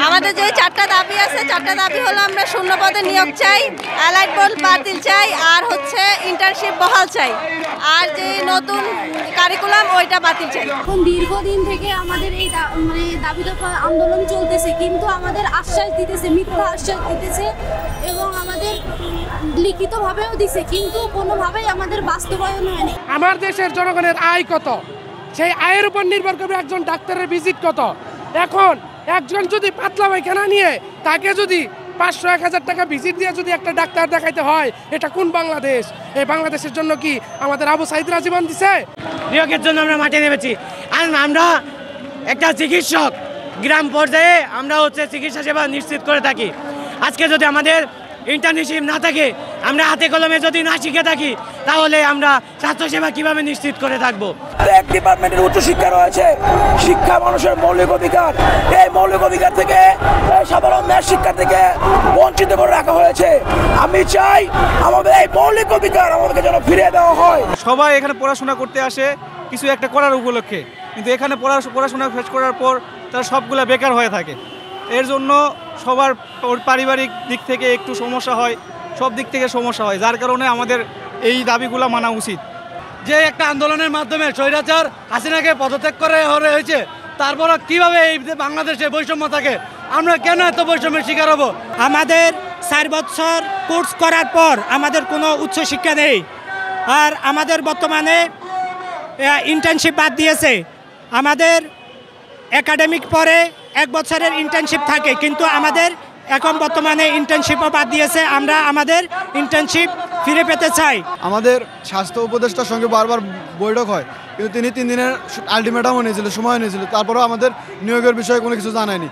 আমাদের যে চারটা দাবি আছে, চারটা দাবি হলো আমরা শূন্য পদে নিয়োগ চাই, অ্যালাইড বোর্ড বাতিল চাই, আর হচ্ছে ইন্টার্নশিপ বহাল চাই, আর যে নতুন কারিকুলাম ওইটা বাতিল চাই। এখন দীর্ঘদিন থেকে আমাদের এই দাবি দফা আন্দোলন চলতেছে, কিন্তু আমাদের আশ্বাস দিতেছে, মিথ্যা আশ্বাস দিতেছে এবং আমাদের লিখিতভাবেও দিছে, কিন্তু কোনোভাবেই আমাদের বাস্তবায়ন হয়নি। আমার দেশের জনগণের আয় কত, সেই আয়ের উপর নির্ভর করবে একজন ডাক্তারের ভিজিট কত। এখন একজন যদি পাতলা পায়খানা নিয়ে তাকে যদি 500-1000 টাকা ভিজিট দিয়ে যদি একটা ডাক্তার দেখাইতে হয়, এটা কোন বাংলাদেশ? এই বাংলাদেশের জন্য কি আমাদের আবু সাইদরা জীবন দিছে? নিয়োগের জন্য আমরা মাঠে নেমেছি। আর আমরা একটা চিকিৎসক, গ্রাম পর্যায়ে আমরা চিকিৎসা সেবা নিশ্চিত করে থাকি। আজকে যদি আমাদের ইন্টার্নশিপ না থাকে, আমরা হাতে কলমে যদি না শিখে থাকি, তাহলে আমরা স্বাস্থ্যসেবা কিভাবে নিশ্চিত করে থাকবো? এক ডিপার্টমেন্টের উচ্চশিক্ষা রয়েছে, শিক্ষা মানুষের মৌলিক অধিকার। এই মৌলিক অধিকার থেকে সাধারণ ন্যায় শিক্ষা থেকে বঞ্চিত করে রাখা হয়েছে। আমি চাই আমাদের এই মৌলিক অধিকার আমাদেরকে যেন ফিরিয়ে দেওয়া হয়। সবাই এখানে পড়াশোনা করতে আসে কিছু একটা করার উপলক্ষে, কিন্তু এখানে পড়াশোনা শেষ করার পর তারা সবগুলা বেকার হয়ে থাকে। এর জন্য সবার পারিবারিক দিক থেকে একটু সমস্যা হয়, সব দিক থেকে সমস্যা হয়, যার কারণে আমাদের এই দাবিগুলো মানা উচিত। যে একটা আন্দোলনের মাধ্যমে স্বৈরাচার হাসিনাকে পদত্যাগ করে হয়েছে, তারপরও কিভাবে এই বাংলাদেশে বৈষম্য থাকে? আমরা কেন এত বৈষম্যের শিকার হব? আমাদের 4 বছর কোর্স করার পর আমাদের কোনো উচ্চশিক্ষা নেই, আর আমাদের বর্তমানে ইন্টার্নশিপ বাদ দিয়েছে। আমাদের একাডেমিক পরে 1 বছরের ইন্টার্নশিপ থাকে, কিন্তু আমাদের এখন বর্তমানে ইন্টার্নশিপও বাদ দিয়েছে। আমরা আমাদের ইন্টার্নশিপ ফিরে পেতে চাই। আমাদের স্বাস্থ্য উপদেষ্টার সঙ্গে বারবার বৈঠক হয়, কিন্তু তিনি 3 দিনের আলটিমেটামও নিয়েছিল, সময় নিয়েছিল, তারপরেও আমাদের নিয়োগের বিষয়ে কোনো কিছু জানায়নি।